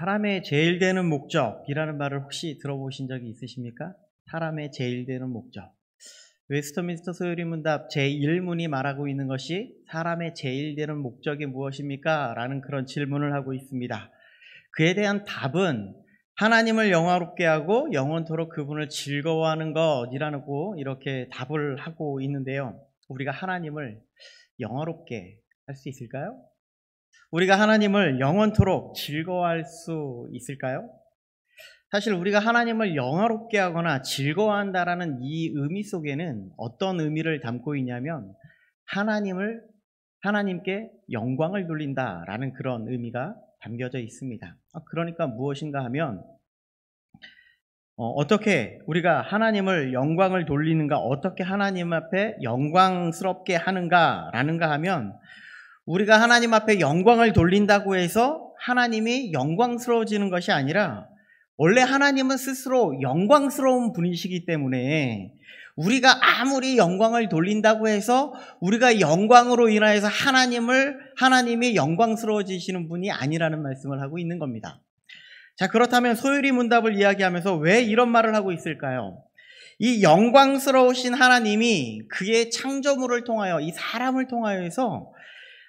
사람의 제일 되는 목적이라는 말을 혹시 들어보신 적이 있으십니까? 사람의 제일 되는 목적. 웨스터민스터 소요리문답 제1문이 말하고 있는 것이 사람의 제일 되는 목적이 무엇입니까? 라는 그런 질문을 하고 있습니다. 그에 대한 답은 하나님을 영화롭게 하고 영원토록 그분을 즐거워하는 것이라고 이렇게 답을 하고 있는데요. 우리가 하나님을 영화롭게 할 수 있을까요? 우리가 하나님을 영원토록 즐거워할 수 있을까요? 사실 우리가 하나님을 영화롭게 하거나 즐거워한다라는 이 의미 속에는 어떤 의미를 담고 있냐면 하나님께 영광을 돌린다라는 그런 의미가 담겨져 있습니다. 그러니까 무엇인가 하면 어떻게 우리가 하나님을 영광을 돌리는가, 어떻게 하나님 앞에 영광스럽게 하는가라는가 하면 우리가 하나님 앞에 영광을 돌린다고 해서 하나님이 영광스러워지는 것이 아니라 원래 하나님은 스스로 영광스러운 분이시기 때문에 우리가 아무리 영광을 돌린다고 해서 우리가 영광으로 인하여서 하나님이 영광스러워지시는 분이 아니라는 말씀을 하고 있는 겁니다. 자, 그렇다면 소요리 문답을 이야기하면서 왜 이런 말을 하고 있을까요? 이 영광스러우신 하나님이 그의 창조물을 통하여 이 사람을 통하여서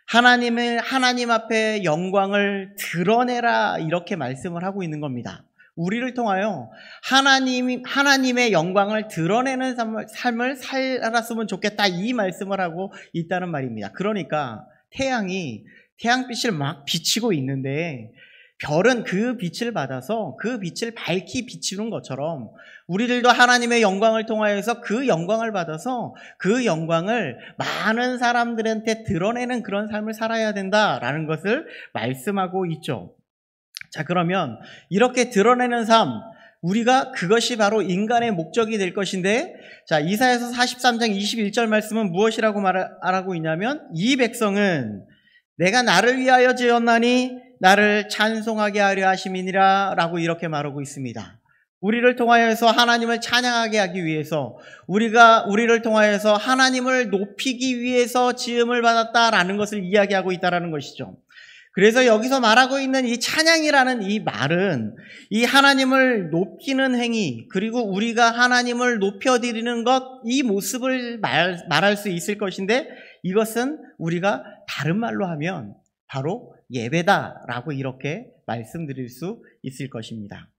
하나님 앞에 영광을 드러내라 이렇게 말씀을 하고 있는 겁니다. 우리를 통하여 하나님의 영광을 드러내는 삶을 살았으면 좋겠다 이 말씀을 하고 있다는 말입니다. 그러니까 태양이 태양빛을 막 비치고 있는데 별은 그 빛을 받아서 그 빛을 밝히 비추는 것처럼 우리들도 하나님의 영광을 통하여서 그 영광을 받아서 그 영광을 많은 사람들한테 드러내는 그런 삶을 살아야 된다라는 것을 말씀하고 있죠. 자, 그러면 이렇게 드러내는 삶, 우리가 그것이 바로 인간의 목적이 될 것인데, 자, 이사야서 43장 21절 말씀은 무엇이라고 말하고 있냐면 이 백성은 내가 나를 위하여 지었나니 나를 찬송하게 하려 하심이니라 라고 이렇게 말하고 있습니다. 우리를 통하여서 하나님을 찬양하게 하기 위해서 우리를 통하여서 하나님을 높이기 위해서 지음을 받았다라는 것을 이야기하고 있다는 것이죠. 그래서 여기서 말하고 있는 이 찬양이라는 이 말은 이 하나님을 높이는 행위, 그리고 우리가 하나님을 높여드리는 것, 이 모습을 말할 수 있을 것인데 이것은 우리가 다른 말로 하면 바로 예배다라고 이렇게 말씀드릴 수 있을 것입니다.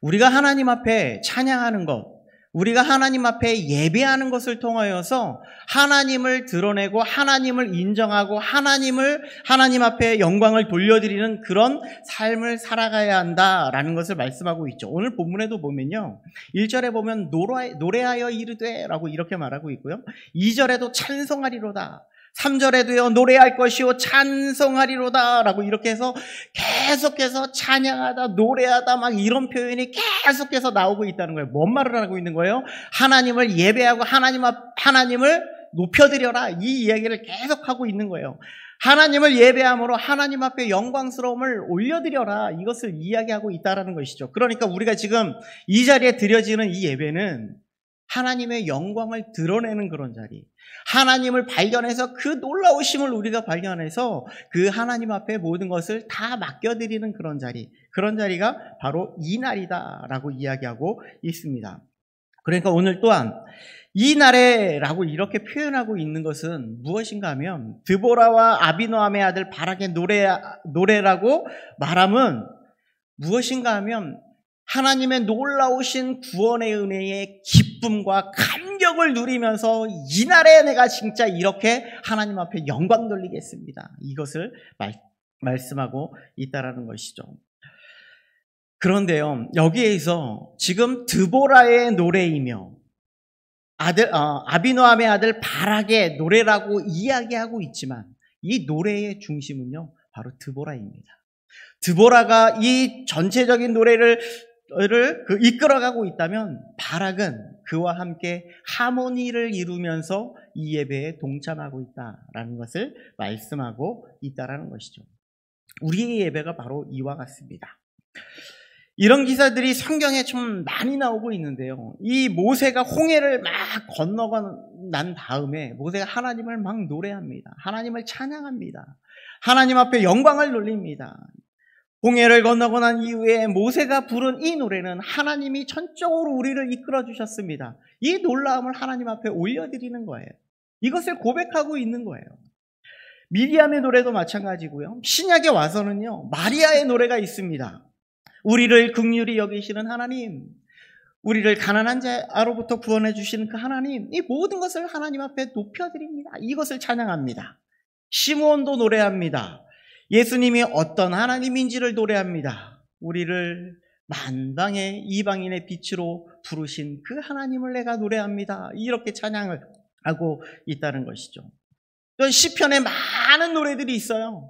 우리가 하나님 앞에 찬양하는 것, 우리가 하나님 앞에 예배하는 것을 통하여서 하나님을 드러내고 하나님을 인정하고 하나님 앞에 영광을 돌려드리는 그런 삶을 살아가야 한다라는 것을 말씀하고 있죠. 오늘 본문에도 보면요, 1절에 보면 노래하여 이르되 라고 이렇게 말하고 있고요, 2절에도 찬송하리로다, 3절에도요 노래할 것이요 찬송하리로다 라고 이렇게 해서 계속해서 찬양하다 노래하다 막 이런 표현이 계속해서 나오고 있다는 거예요. 뭔 말을 하고 있는 거예요? 하나님을 예배하고 하나님을 높여드려라 이 이야기를 계속하고 있는 거예요. 하나님을 예배함으로 하나님 앞에 영광스러움을 올려드려라 이것을 이야기하고 있다는 것이죠. 그러니까 우리가 지금 이 자리에 드려지는 이 예배는 하나님의 영광을 드러내는 그런 자리, 하나님을 발견해서 그 놀라우심을 우리가 발견해서 그 하나님 앞에 모든 것을 다 맡겨드리는 그런 자리, 그런 자리가 바로 이날이다라고 이야기하고 있습니다. 그러니까 오늘 또한 이날에라고 이렇게 표현하고 있는 것은 무엇인가 하면 드보라와 아비노함의 아들 바락의 노래라고 말함은 무엇인가 하면 하나님의 놀라우신 구원의 은혜의 기쁨과 감격을 누리면서 이날에 내가 진짜 이렇게 하나님 앞에 영광 돌리겠습니다. 이것을 말씀하고 있다라는 것이죠. 그런데요, 여기에서 지금 드보라의 노래이며 아비노함의 아들 바락의 노래라고 이야기하고 있지만 이 노래의 중심은요, 바로 드보라입니다. 드보라가 이 전체적인 노래를 이끌어가고 있다면 바락은 그와 함께 하모니를 이루면서 이 예배에 동참하고 있다라는 것을 말씀하고 있다라는 것이죠. 우리의 예배가 바로 이와 같습니다. 이런 기사들이 성경에 좀 많이 나오고 있는데요, 이 모세가 홍해를 막 건너고 난 다음에 모세가 하나님을 막 노래합니다. 하나님을 찬양합니다. 하나님 앞에 영광을 돌립니다. 홍해를 건너고 난 이후에 모세가 부른 이 노래는 하나님이 전적으로 우리를 이끌어 주셨습니다. 이 놀라움을 하나님 앞에 올려드리는 거예요. 이것을 고백하고 있는 거예요. 미리암의 노래도 마찬가지고요. 신약에 와서는요, 마리아의 노래가 있습니다. 우리를 긍휼히 여기시는 하나님, 우리를 가난한 자로부터 구원해 주시는 그 하나님, 이 모든 것을 하나님 앞에 높여드립니다. 이것을 찬양합니다. 시므온도 노래합니다. 예수님이 어떤 하나님인지를 노래합니다. 우리를 만방의 이방인의 빛으로 부르신 그 하나님을 내가 노래합니다. 이렇게 찬양을 하고 있다는 것이죠. 또 시편에 많은 노래들이 있어요.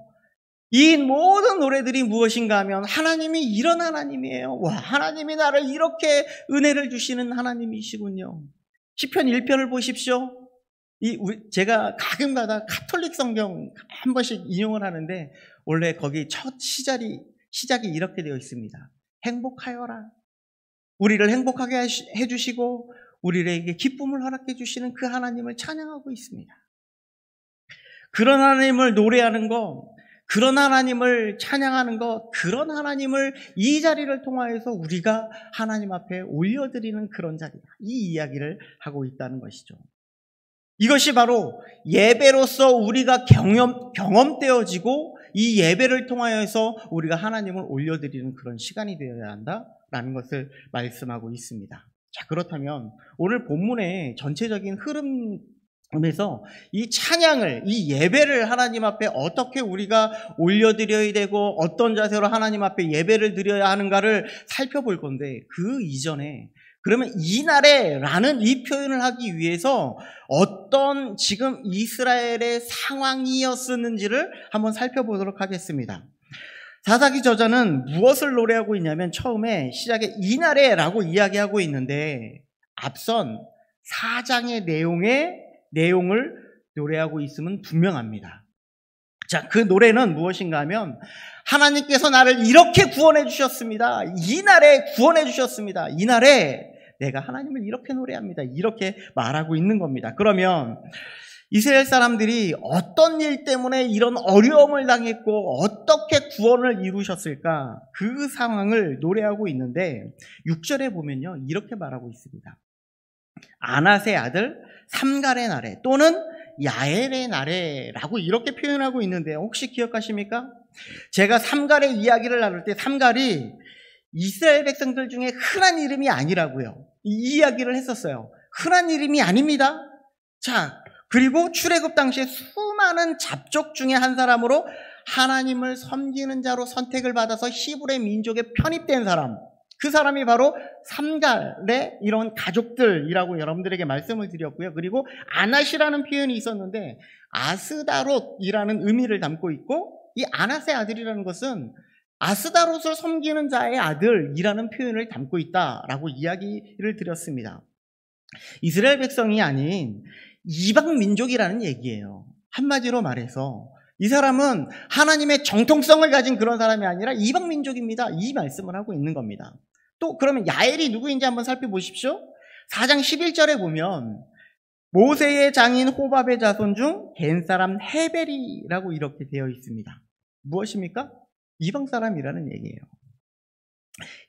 이 모든 노래들이 무엇인가 하면 하나님이 이런 하나님이에요. 와, 하나님이 나를 이렇게 은혜를 주시는 하나님이시군요. 시편 1편을 보십시오. 제가 가끔가다 가톨릭 성경 한 번씩 인용을 하는데 원래 거기 첫 시작이 이렇게 되어 있습니다. 행복하여라. 우리를 행복하게 해주시고 우리에게 기쁨을 허락해 주시는 그 하나님을 찬양하고 있습니다. 그런 하나님을 노래하는 것, 그런 하나님을 찬양하는 것, 그런 하나님을 이 자리를 통하여서 우리가 하나님 앞에 올려드리는 그런 자리다. 이 이야기를 하고 있다는 것이죠. 이것이 바로 예배로서 우리가 경험되어지고 이 예배를 통하여서 우리가 하나님을 올려드리는 그런 시간이 되어야 한다라는 것을 말씀하고 있습니다. 자, 그렇다면 오늘 본문의 전체적인 흐름에서 이 찬양을, 이 예배를 하나님 앞에 어떻게 우리가 올려드려야 되고 어떤 자세로 하나님 앞에 예배를 드려야 하는가를 살펴볼 건데, 그 이전에 그러면 이날에라는 이 표현을 하기 위해서 어떤 지금 이스라엘의 상황이었는지를 한번 살펴보도록 하겠습니다. 사사기 저자는 무엇을 노래하고 있냐면 처음에 시작에 이날에라고 이야기하고 있는데 앞선 4장의 내용을 노래하고 있으면 분명합니다. 자, 그 노래는 무엇인가 하면 하나님께서 나를 이렇게 구원해 주셨습니다. 이날에 구원해 주셨습니다. 이날에 내가 하나님을 이렇게 노래합니다. 이렇게 말하고 있는 겁니다. 그러면 이스라엘 사람들이 어떤 일 때문에 이런 어려움을 당했고 어떻게 구원을 이루셨을까? 그 상황을 노래하고 있는데 6절에 보면요, 이렇게 말하고 있습니다. 아낫의 아들 삼갈의 날에 또는 야엘의 날에라고 이렇게 표현하고 있는데 혹시 기억하십니까? 제가 삼갈의 이야기를 나눌 때 삼갈이 이스라엘 백성들 중에 흔한 이름이 아니라고요. 이 이야기를 했었어요. 흔한 이름이 아닙니다. 자, 그리고 출애굽 당시에 수많은 잡족 중에 한 사람으로 하나님을 섬기는 자로 선택을 받아서 히브리 민족에 편입된 사람, 그 사람이 바로 삼갈의 이런 가족들이라고 여러분들에게 말씀을 드렸고요. 그리고 아낫이라는 표현이 있었는데 아스다롯이라는 의미를 담고 있고, 이 아낫의 아들이라는 것은 아스다롯을 섬기는 자의 아들이라는 표현을 담고 있다라고 이야기를 드렸습니다. 이스라엘 백성이 아닌 이방 민족이라는 얘기예요. 한마디로 말해서 이 사람은 하나님의 정통성을 가진 그런 사람이 아니라 이방 민족입니다. 이 말씀을 하고 있는 겁니다. 또 그러면 야엘이 누구인지 한번 살펴보십시오. 4장 11절에 보면 모세의 장인 호밥의 자손 중 겐 사람 헤벨이라고 이렇게 되어 있습니다. 무엇입니까? 이방 사람이라는 얘기예요.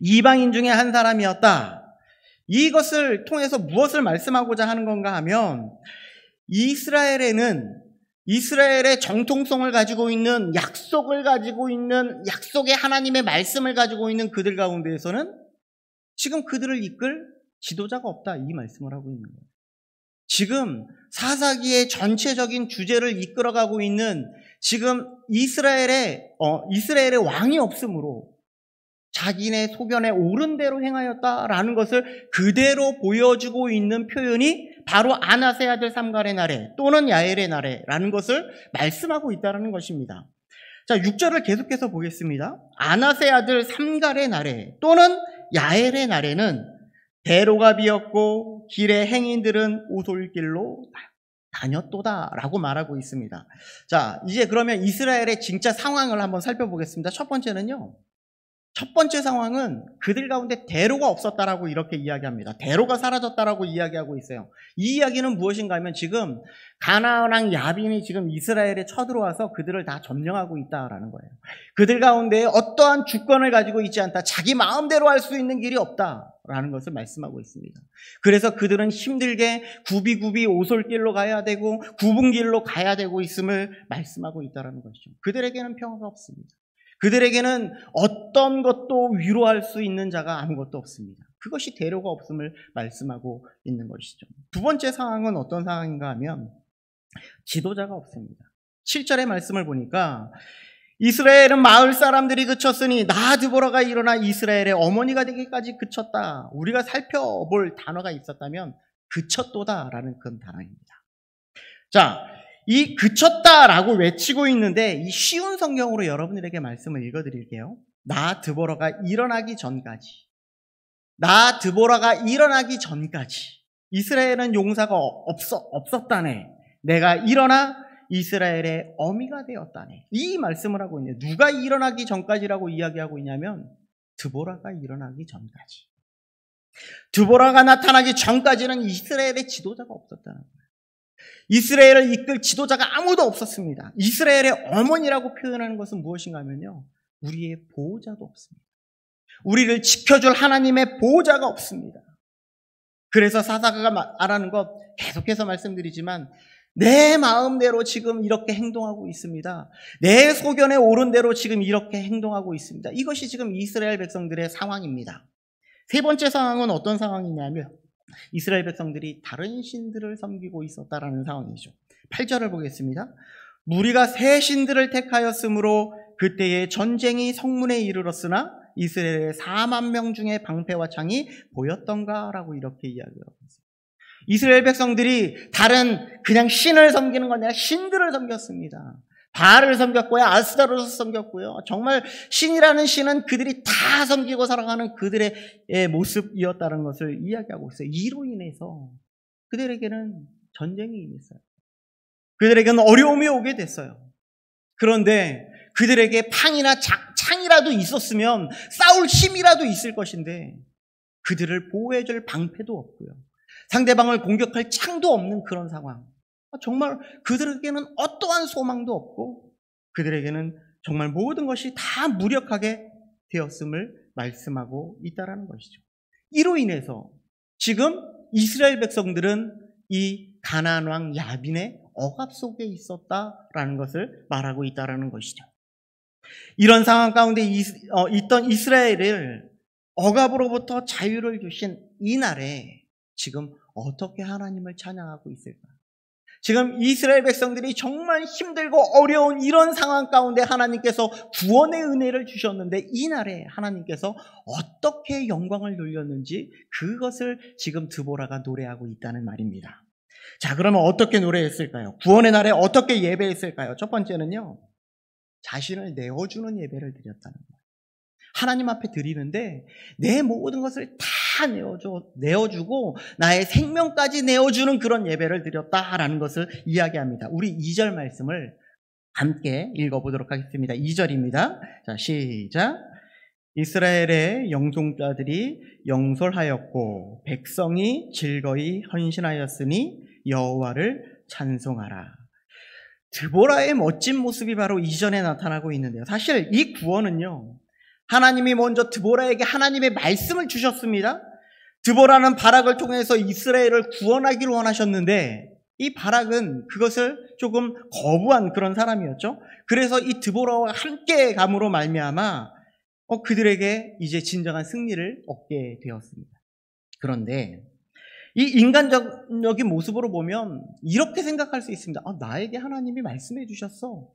이방인 중에 한 사람이었다. 이것을 통해서 무엇을 말씀하고자 하는 건가 하면 이스라엘의 정통성을 가지고 있는, 약속을 가지고 있는, 약속의 하나님의 말씀을 가지고 있는 그들 가운데에서는 지금 그들을 이끌 지도자가 없다, 이 말씀을 하고 있는 거예요. 지금 사사기의 전체적인 주제를 이끌어가고 있는 지금 이스라엘의 왕이 없으므로 자기네 소견에 옳은 대로 행하였다라는 것을 그대로 보여주고 있는 표현이 바로 아낫의 아들 삼갈의 날에 또는 야엘의 날에라는 것을 말씀하고 있다는 것입니다. 자, 6절을 계속해서 보겠습니다. 아낫의 아들 삼갈의 날에 또는 야엘의 날에는 대로가 비었고 길의 행인들은 오솔길로 다녔도다라고 말하고 있습니다. 자, 이제 그러면 이스라엘의 진짜 상황을 한번 살펴보겠습니다. 첫 번째는요, 첫 번째 상황은 그들 가운데 대로가 없었다라고 이렇게 이야기합니다. 대로가 사라졌다라고 이야기하고 있어요. 이 이야기는 무엇인가 하면 지금 가나안 왕 야빈이 지금 이스라엘에 쳐들어와서 그들을 다 점령하고 있다라는 거예요. 그들 가운데 어떠한 주권을 가지고 있지 않다. 자기 마음대로 할 수 있는 길이 없다라는 것을 말씀하고 있습니다. 그래서 그들은 힘들게 굽이굽이 오솔길로 가야 되고 굽은 길로 가야 되고 있음을 말씀하고 있다는 것이죠. 그들에게는 평화가 없습니다. 그들에게는 어떤 것도 위로할 수 있는 자가 아무것도 없습니다. 그것이 대로가 없음을 말씀하고 있는 것이죠. 두 번째 상황은 어떤 상황인가 하면 지도자가 없습니다. 7절의 말씀을 보니까 이스라엘은 마을 사람들이 그쳤으니 나 드보라가 일어나 이스라엘의 어머니가 되기까지 그쳤다. 우리가 살펴볼 단어가 있었다면 그쳤도다라는 그런 단어입니다. 자, 이 그쳤다라고 외치고 있는데 이 쉬운 성경으로 여러분들에게 말씀을 읽어드릴게요. 나 드보라가 일어나기 전까지, 나 드보라가 일어나기 전까지 이스라엘은 용사가 없었다네. 내가 일어나 이스라엘의 어미가 되었다네. 이 말씀을 하고 있네요. 누가 일어나기 전까지라고 이야기하고 있냐면 드보라가 일어나기 전까지. 드보라가 나타나기 전까지는 이스라엘의 지도자가 없었다는 거예요. 이스라엘을 이끌 지도자가 아무도 없었습니다. 이스라엘의 어머니라고 표현하는 것은 무엇인가 하면요, 우리의 보호자도 없습니다. 우리를 지켜줄 하나님의 보호자가 없습니다. 그래서 사사가가 말하는 것 계속해서 말씀드리지만 내 마음대로 지금 이렇게 행동하고 있습니다. 내 소견에 오른 대로 지금 이렇게 행동하고 있습니다. 이것이 지금 이스라엘 백성들의 상황입니다. 세 번째 상황은 어떤 상황이냐면 이스라엘 백성들이 다른 신들을 섬기고 있었다라는 상황이죠. 8절을 보겠습니다. 무리가 새 신들을 택하였으므로 그때의 전쟁이 성문에 이르렀으나 이스라엘의 4만 명 중에 방패와 창이 보였던가라고 이렇게 이야기하고 있습니다. 이스라엘 백성들이 다른 그냥 신을 섬기는 건 아니라 신들을 섬겼습니다. 바알을 섬겼고요, 아스타롯을 섬겼고요. 정말 신이라는 신은 그들이 다 섬기고 살아가는 그들의 모습이었다는 것을 이야기하고 있어요. 이로 인해서 그들에게는 전쟁이 임했어요. 그들에게는 어려움이 오게 됐어요. 그런데 그들에게 팡이나 창이라도 있었으면 싸울 힘이라도 있을 것인데 그들을 보호해줄 방패도 없고요, 상대방을 공격할 창도 없는 그런 상황. 정말 그들에게는 어떠한 소망도 없고 그들에게는 정말 모든 것이 다 무력하게 되었음을 말씀하고 있다는 것이죠. 이로 인해서 지금 이스라엘 백성들은 이 가나안 왕 야빈의 억압 속에 있었다라는 것을 말하고 있다는 것이죠. 이런 상황 가운데 있던 이스라엘을 억압으로부터 자유를 주신 이날에 지금 어떻게 하나님을 찬양하고 있을까? 지금 이스라엘 백성들이 정말 힘들고 어려운 이런 상황 가운데 하나님께서 구원의 은혜를 주셨는데 이날에 하나님께서 어떻게 영광을 돌렸는지 그것을 지금 드보라가 노래하고 있다는 말입니다. 자, 그러면 어떻게 노래했을까요? 구원의 날에 어떻게 예배했을까요? 첫 번째는요, 자신을 내어주는 예배를 드렸다는 거예요. 하나님 앞에 드리는데 내 모든 것을 다 내어주고 나의 생명까지 내어주는 그런 예배를 드렸다라는 것을 이야기합니다. 우리 2절 말씀을 함께 읽어보도록 하겠습니다. 2절입니다. 자, 시작. 이스라엘의 영송자들이 영솔하였고 백성이 즐거이 헌신하였으니 여호와를 찬송하라. 드보라의 멋진 모습이 바로 이전에 나타나고 있는데요. 사실 이 구원은요, 하나님이 먼저 드보라에게 하나님의 말씀을 주셨습니다. 드보라는 바락을 통해서 이스라엘을 구원하기를 원하셨는데 이 바락은 그것을 조금 거부한 그런 사람이었죠. 그래서 이 드보라와 함께 감으로 말미암아 그들에게 이제 진정한 승리를 얻게 되었습니다. 그런데 이 인간적인 모습으로 보면 이렇게 생각할 수 있습니다. 나에게 하나님이 말씀해 주셨어.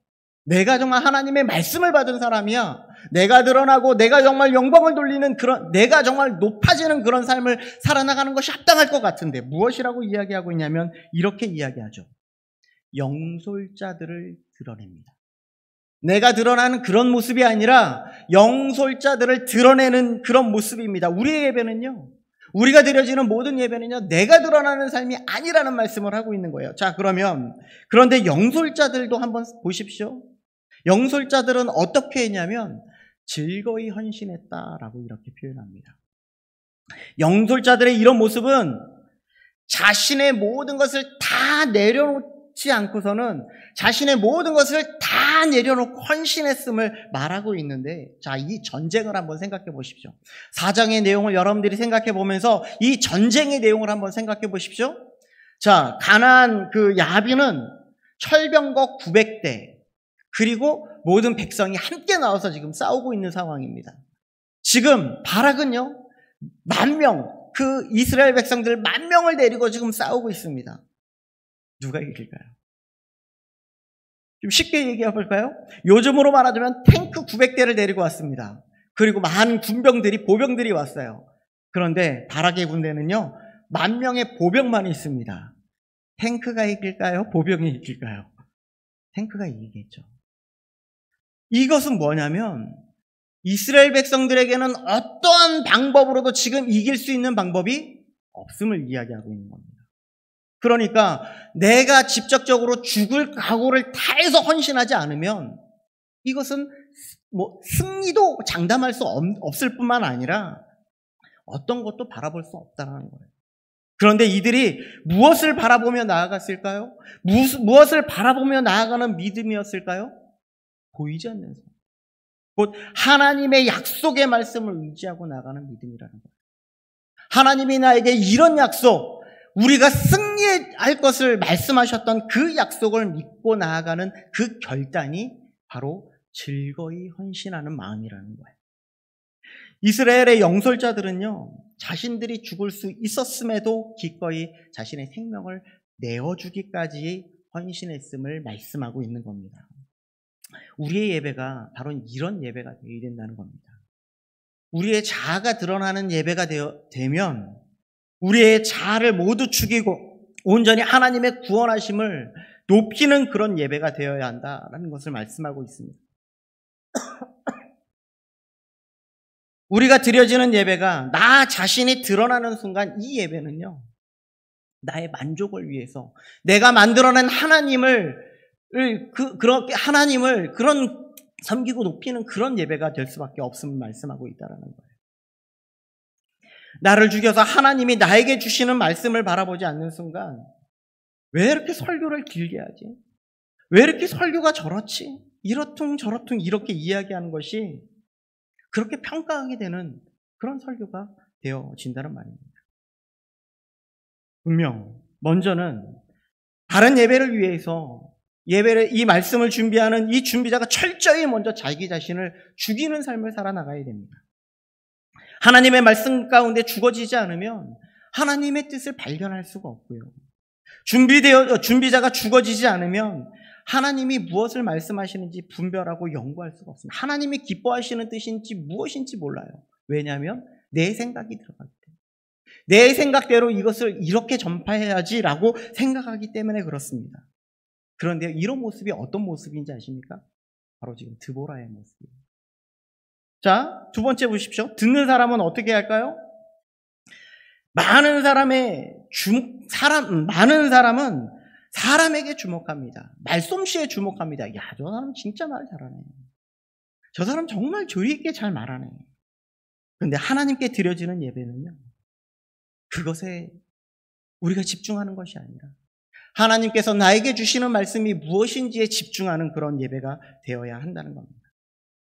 내가 정말 하나님의 말씀을 받은 사람이야. 내가 드러나고 내가 정말 영광을 돌리는 내가 정말 높아지는 그런 삶을 살아나가는 것이 합당할 것 같은데 무엇이라고 이야기하고 있냐면 이렇게 이야기하죠. 영솔자들을 드러냅니다. 내가 드러나는 그런 모습이 아니라 영솔자들을 드러내는 그런 모습입니다. 우리의 예배는요, 우리가 드려지는 모든 예배는요, 내가 드러나는 삶이 아니라는 말씀을 하고 있는 거예요. 자, 그런데 영솔자들도 한번 보십시오. 영솔자들은 어떻게 했냐면 즐거이 헌신했다라고 이렇게 표현합니다. 영솔자들의 이런 모습은 자신의 모든 것을 다 내려놓지 않고서는 자신의 모든 것을 다 내려놓고 헌신했음을 말하고 있는데, 자, 이 전쟁을 한번 생각해 보십시오. 4장의 내용을 여러분들이 생각해 보면서 이 전쟁의 내용을 한번 생각해 보십시오. 자, 가나안 그 야빈은 철병거 900대, 그리고 모든 백성이 함께 나와서 지금 싸우고 있는 상황입니다. 지금 바락은요, 10,000명, 그 이스라엘 백성들 10,000명을 데리고 지금 싸우고 있습니다. 누가 이길까요? 좀 쉽게 얘기해 볼까요? 요즘으로 말하자면 탱크 900대를 데리고 왔습니다. 그리고 많은 군병들이, 보병들이 왔어요. 그런데 바락의 군대는요, 10,000명의 보병만 있습니다. 탱크가 이길까요? 보병이 이길까요? 탱크가 이기겠죠. 이것은 뭐냐면 이스라엘 백성들에게는 어떠한 방법으로도 지금 이길 수 있는 방법이 없음을 이야기하고 있는 겁니다. 그러니까 내가 직접적으로 죽을 각오를 다해서 헌신하지 않으면 이것은 뭐 승리도 장담할 수 없을 뿐만 아니라 어떤 것도 바라볼 수 없다는 거예요. 그런데 이들이 무엇을 바라보며 나아갔을까요? 무엇을 바라보며 나아가는 믿음이었을까요? 보이지 않는 삶. 곧 하나님의 약속의 말씀을 의지하고 나가는 믿음이라는 거예요. 하나님이 나에게 이런 약속, 우리가 승리할 것을 말씀하셨던 그 약속을 믿고 나아가는 그 결단이 바로 즐거이 헌신하는 마음이라는 거예요. 이스라엘의 영솔자들은요, 자신들이 죽을 수 있었음에도 기꺼이 자신의 생명을 내어주기까지 헌신했음을 말씀하고 있는 겁니다. 우리의 예배가 바로 이런 예배가 되어야 된다는 겁니다. 우리의 자아가 드러나는 예배가 되면 우리의 자아를 모두 죽이고 온전히 하나님의 구원하심을 높이는 그런 예배가 되어야 한다는 것을 말씀하고 있습니다. 우리가 드려지는 예배가 나 자신이 드러나는 순간 이 예배는요, 나의 만족을 위해서 내가 만들어낸 하나님을 그런 섬기고 높이는 그런 예배가 될 수밖에 없음을 말씀하고 있다는 거예요. 나를 죽여서 하나님이 나에게 주시는 말씀을 바라보지 않는 순간 왜 이렇게 설교를 길게 하지? 왜 이렇게 설교가 저렇지? 이렇퉁 저렇퉁 이렇게 이야기하는 것이 그렇게 평가하게 되는 그런 설교가 되어진다는 말입니다. 분명 먼저는 다른 예배를 위해서 이 말씀을 준비하는 이 준비자가 철저히 먼저 자기 자신을 죽이는 삶을 살아나가야 됩니다. 하나님의 말씀 가운데 죽어지지 않으면 하나님의 뜻을 발견할 수가 없고요. 준비자가 죽어지지 않으면 하나님이 무엇을 말씀하시는지 분별하고 연구할 수가 없습니다. 하나님이 기뻐하시는 뜻인지 무엇인지 몰라요. 왜냐하면 내 생각이 들어가기 때문에. 내 생각대로 이것을 이렇게 전파해야지라고 생각하기 때문에 그렇습니다. 그런데 이런 모습이 어떤 모습인지 아십니까? 바로 지금 드보라의 모습이에요. 자, 두 번째 보십시오. 듣는 사람은 어떻게 할까요? 많은 사람은 사람에게 주목합니다. 말솜씨에 주목합니다. 야, 저 사람 진짜 말 잘하네. 저 사람 정말 조리 있게 잘 말하네. 그런데 하나님께 드려지는 예배는요, 그것에 우리가 집중하는 것이 아니라 하나님께서 나에게 주시는 말씀이 무엇인지에 집중하는 그런 예배가 되어야 한다는 겁니다.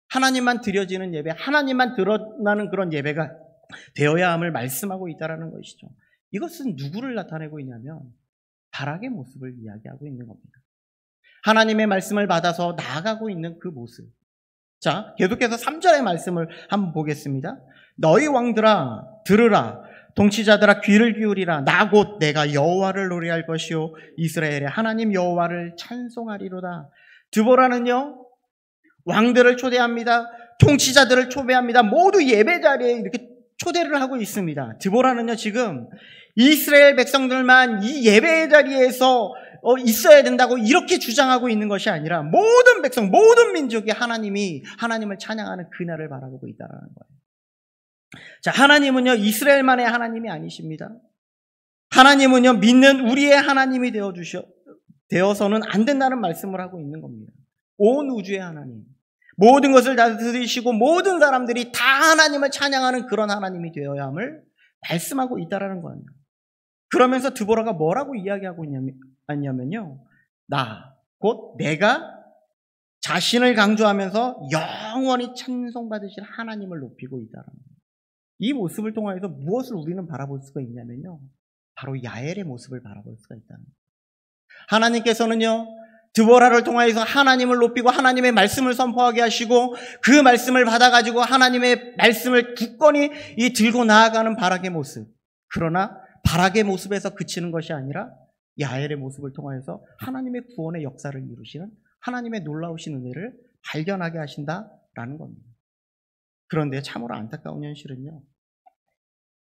하나님만 드려지는 예배, 하나님만 드러나는 그런 예배가 되어야 함을 말씀하고 있다는 것이죠. 이것은 누구를 나타내고 있냐면 바락의 모습을 이야기하고 있는 겁니다. 하나님의 말씀을 받아서 나아가고 있는 그 모습. 자, 계속해서 3절의 말씀을 한번 보겠습니다. 너희 왕들아 들으라, 통치자들아 귀를 기울이라. 나 곧 내가 여호와를 노래할 것이요 이스라엘의 하나님 여호와를 찬송하리로다. 드보라는요, 왕들을 초대합니다. 통치자들을 초대합니다. 모두 예배 자리에 이렇게 초대를 하고 있습니다. 드보라는요, 지금 이스라엘 백성들만 이 예배 자리에서 있어야 된다고 이렇게 주장하고 있는 것이 아니라 모든 백성, 모든 민족이 하나님을 찬양하는 그날을 바라보고 있다는 거예요. 자, 하나님은요, 이스라엘만의 하나님이 아니십니다. 하나님은요, 믿는 우리의 하나님이 되어서는 안 된다는 말씀을 하고 있는 겁니다. 온 우주의 하나님, 모든 것을 다스리시고 모든 사람들이 다 하나님을 찬양하는 그런 하나님이 되어야 함을 말씀하고 있다라는 거예요. 그러면서 드보라가 뭐라고 이야기하고 있냐면요. 곧 내가 자신을 강조하면서 영원히 찬송받으실 하나님을 높이고 있다는 거예요. 이 모습을 통해서 무엇을 우리는 바라볼 수가 있냐면요. 바로 야엘의 모습을 바라볼 수가 있다는 거예요. 하나님께서는요. 드보라를 통해서 하나님을 높이고 하나님의 말씀을 선포하게 하시고 그 말씀을 받아가지고 하나님의 말씀을 굳건히 들고 나아가는 바락의 모습. 그러나 바락의 모습에서 그치는 것이 아니라 야엘의 모습을 통해서 하나님의 구원의 역사를 이루시는 하나님의 놀라우신 은혜를 발견하게 하신다라는 겁니다. 그런데 참으로 안타까운 현실은요.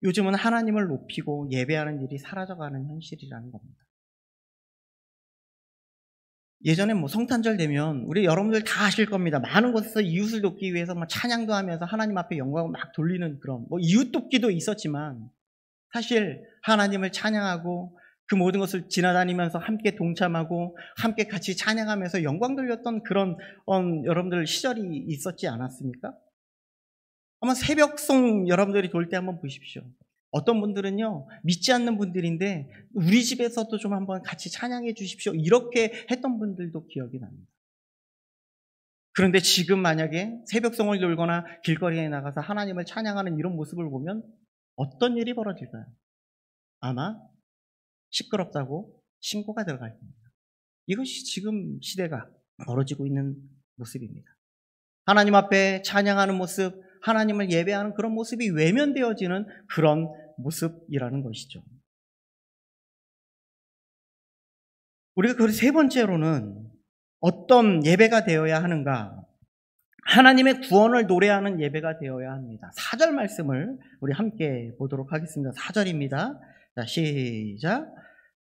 요즘은 하나님을 높이고 예배하는 일이 사라져가는 현실이라는 겁니다. 예전에 성탄절 되면 우리 여러분들 다 아실 겁니다. 많은 곳에서 이웃을 돕기 위해서 찬양도 하면서 하나님 앞에 영광을 막 돌리는 그런 이웃 돕기도 있었지만 사실 하나님을 찬양하고 그 모든 것을 지나다니면서 함께 동참하고 함께 같이 찬양하면서 영광 돌렸던 그런 여러분들 시절이 있었지 않았습니까? 한번 새벽송 여러분들이 돌 때 한번 보십시오. 어떤 분들은요, 믿지 않는 분들인데 우리 집에서도 좀 한번 같이 찬양해 주십시오. 이렇게 했던 분들도 기억이 납니다. 그런데 지금 만약에 새벽송을 돌거나 길거리에 나가서 하나님을 찬양하는 이런 모습을 보면 어떤 일이 벌어질까요? 아마 시끄럽다고 신고가 들어갈 겁니다. 이것이 지금 시대가 벌어지고 있는 모습입니다. 하나님 앞에 찬양하는 모습, 하나님을 예배하는 그런 모습이 외면되어지는 그런 모습이라는 것이죠. 우리가 그 세 번째로는 어떤 예배가 되어야 하는가? 하나님의 구원을 노래하는 예배가 되어야 합니다. 4절 말씀을 우리 함께 보도록 하겠습니다. 4절입니다. 자, 시작.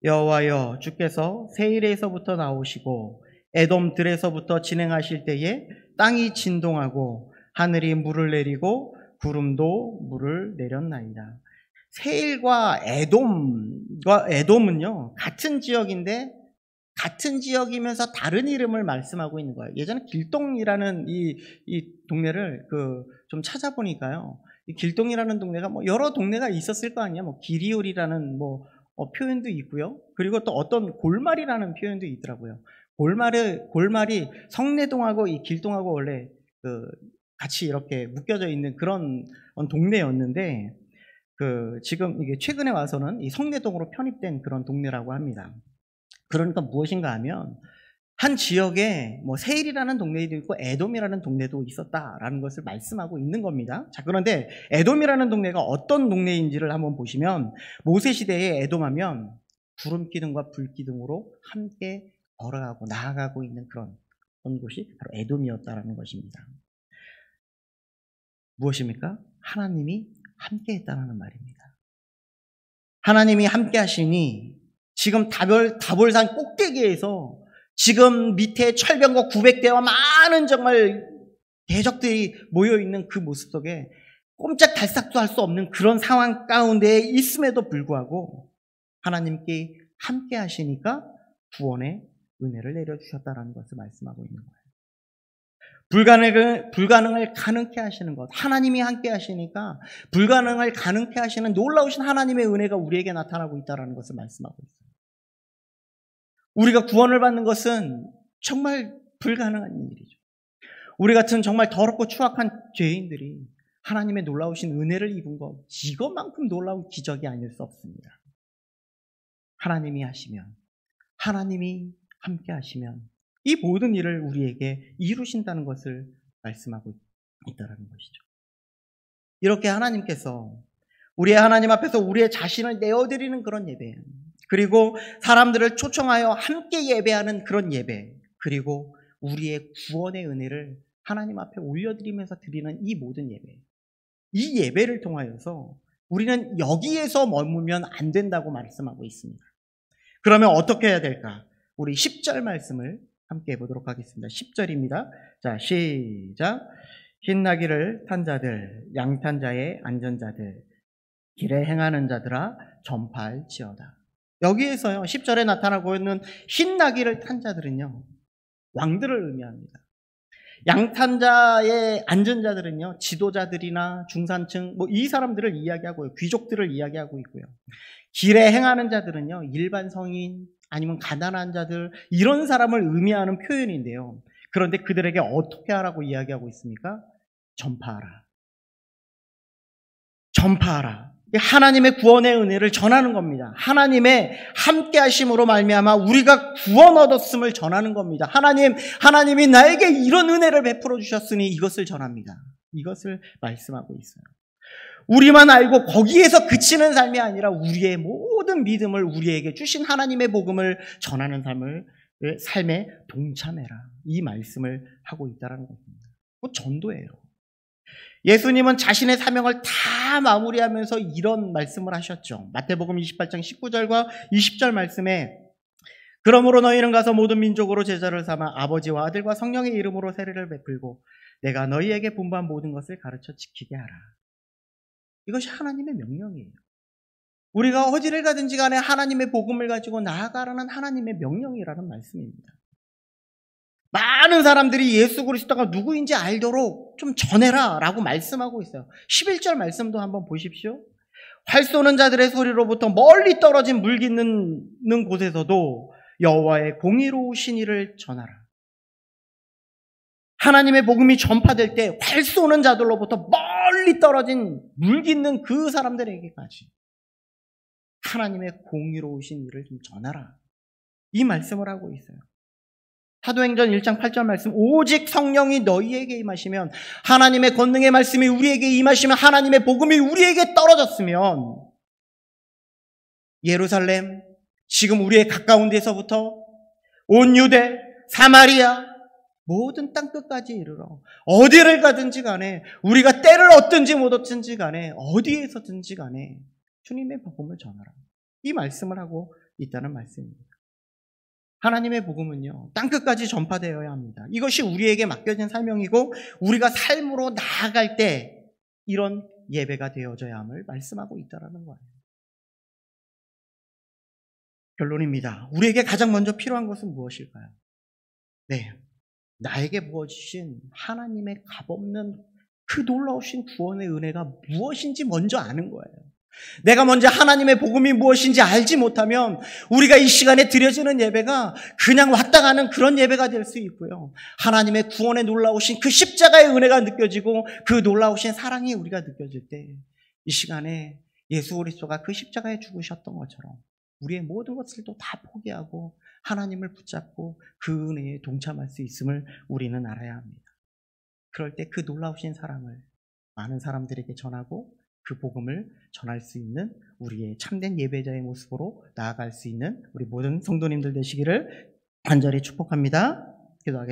여호와여 주께서 세일에서부터 나오시고 에돔 들에서부터 진행하실 때에 땅이 진동하고 하늘이 물을 내리고 구름도 물을 내렸나이다. 세일과 에돔은요 같은 지역인데 같은 지역이면서 다른 이름을 말씀하고 있는 거예요. 예전에 길동이라는 이 동네를 좀 찾아보니까요. 이 길동이라는 동네가 여러 동네가 있었을 거 아니야. 기리울이라는 표현도 있고요. 그리고 또 어떤 골말이라는 표현도 있더라고요. 골말이 성내동하고 이 길동하고 원래 같이 이렇게 묶여져 있는 그런 동네였는데 지금 이게 최근에 와서는 이 성내동으로 편입된 그런 동네라고 합니다. 그러니까 무엇인가 하면 한 지역에 세일이라는 동네도 있고 에돔이라는 동네도 있었다라는 것을 말씀하고 있는 겁니다. 자, 그런데 에돔이라는 동네가 어떤 동네인지를 한번 보시면 모세 시대에 에돔하면 구름 기둥과 불 기둥으로 함께 걸어가고 나아가고 있는 그런 곳이 바로 에돔이었다라는 것입니다. 무엇입니까? 하나님이 함께 했다는 말입니다. 하나님이 함께 하시니 지금 다볼산 꼭대기에서 지금 밑에 철병거 900대와 많은 정말 대적들이 모여있는 그 모습 속에 꼼짝달싹도 할 수 없는 그런 상황 가운데 있음에도 불구하고 하나님께 함께 하시니까 구원의 은혜를 내려주셨다는 것을 말씀하고 있는 거예요. 불가능을 가능케 하시는 것. 하나님이 함께 하시니까 불가능을 가능케 하시는 놀라우신 하나님의 은혜가 우리에게 나타나고 있다는 것을 말씀하고 있어요. 우리가 구원을 받는 것은 정말 불가능한 일이죠. 우리 같은 정말 더럽고 추악한 죄인들이 하나님의 놀라우신 은혜를 입은 것, 이것만큼 놀라운 기적이 아닐 수 없습니다. 하나님이 하시면, 하나님이 함께 하시면 이 모든 일을 우리에게 이루신다는 것을 말씀하고 있다는 것이죠. 이렇게 하나님께서 우리의 하나님 앞에서 우리의 자신을 내어드리는 그런 예배, 그리고 사람들을 초청하여 함께 예배하는 그런 예배, 그리고 우리의 구원의 은혜를 하나님 앞에 올려드리면서 드리는 이 모든 예배, 이 예배를 통하여서 우리는 여기에서 머물면 안 된다고 말씀하고 있습니다. 그러면 어떻게 해야 될까? 우리 10절 말씀을 함께 해보도록 하겠습니다. 10절입니다. 자, 시작. 흰나귀를 탄 자들, 양탄 자의 안전 자들, 길에 행하는 자들아 전파할지어다. 여기에서요 10절에 나타나고 있는 흰나귀를 탄 자들은요 왕들을 의미합니다. 양탄자에 앉은 자들은요, 지도자들이나 중산층, 이 사람들을 이야기하고요. 귀족들을 이야기하고 있고요. 길에 행하는 자들은요, 일반 성인, 아니면 가난한 자들, 이런 사람을 의미하는 표현인데요. 그런데 그들에게 어떻게 하라고 이야기하고 있습니까? 전파하라. 전파하라. 하나님의 구원의 은혜를 전하는 겁니다. 하나님의 함께 하심으로 말미암아 우리가 구원 얻었음을 전하는 겁니다. 하나님이 나에게 이런 은혜를 베풀어 주셨으니 이것을 전합니다. 이것을 말씀하고 있어요. 우리만 알고 거기에서 그치는 삶이 아니라 우리의 모든 믿음을 우리에게 주신 하나님의 복음을 전하는 삶에 동참해라. 이 말씀을 하고 있다는 겁니다. 전도예요. 예수님은 자신의 사명을 다 마무리하면서 이런 말씀을 하셨죠. 마태복음 28장 19절과 20절 말씀에 그러므로 너희는 가서 모든 민족으로 제자를 삼아 아버지와 아들과 성령의 이름으로 세례를 베풀고 내가 너희에게 분부한 모든 것을 가르쳐 지키게 하라. 이것이 하나님의 명령이에요. 우리가 어디를 가든지 간에 하나님의 복음을 가지고 나아가라는 하나님의 명령이라는 말씀입니다. 많은 사람들이 예수 그리스도가 누구인지 알도록 좀 전해라 라고 말씀하고 있어요. 11절 말씀도 한번 보십시오. 활 쏘는 자들의 소리로부터 멀리 떨어진 물 깃는 곳에서도 여호와의 공의로우신 일을 전하라. 하나님의 복음이 전파될 때 활 쏘는 자들로부터 멀리 떨어진 물 깃는 그 사람들에게까지 하나님의 공의로우신 일을 좀 전하라. 이 말씀을 하고 있어요. 사도행전 1장 8절 말씀, 오직 성령이 너희에게 임하시면, 하나님의 권능의 말씀이 우리에게 임하시면, 하나님의 복음이 우리에게 떨어졌으면 예루살렘, 지금 우리의 가까운 데서부터 온 유대, 사마리아, 모든 땅끝까지 이르러 어디를 가든지 간에, 우리가 때를 얻든지 못 얻든지 간에, 어디에서든지 간에 주님의 복음을 전하라. 이 말씀을 하고 있다는 말씀입니다. 하나님의 복음은요, 땅끝까지 전파되어야 합니다. 이것이 우리에게 맡겨진 사명이고 우리가 삶으로 나아갈 때 이런 예배가 되어져야 함을 말씀하고 있다는 거예요. 결론입니다. 우리에게 가장 먼저 필요한 것은 무엇일까요? 네, 나에게 부어주신 하나님의 값없는 그 놀라우신 구원의 은혜가 무엇인지 먼저 아는 거예요. 내가 먼저 하나님의 복음이 무엇인지 알지 못하면 우리가 이 시간에 드려지는 예배가 그냥 왔다 가는 그런 예배가 될 수 있고요. 하나님의 구원에 놀라우신 그 십자가의 은혜가 느껴지고 그 놀라우신 사랑이 우리가 느껴질 때 이 시간에 예수 그리스도가 그 십자가에 죽으셨던 것처럼 우리의 모든 것을 또 다 포기하고 하나님을 붙잡고 그 은혜에 동참할 수 있음을 우리는 알아야 합니다. 그럴 때 그 놀라우신 사랑을 많은 사람들에게 전하고 그 복음을 전할 수 있는 우리의 참된 예배자의 모습으로 나아갈 수 있는 우리 모든 성도님들 되시기를 간절히 축복합니다. 기도하겠습니다.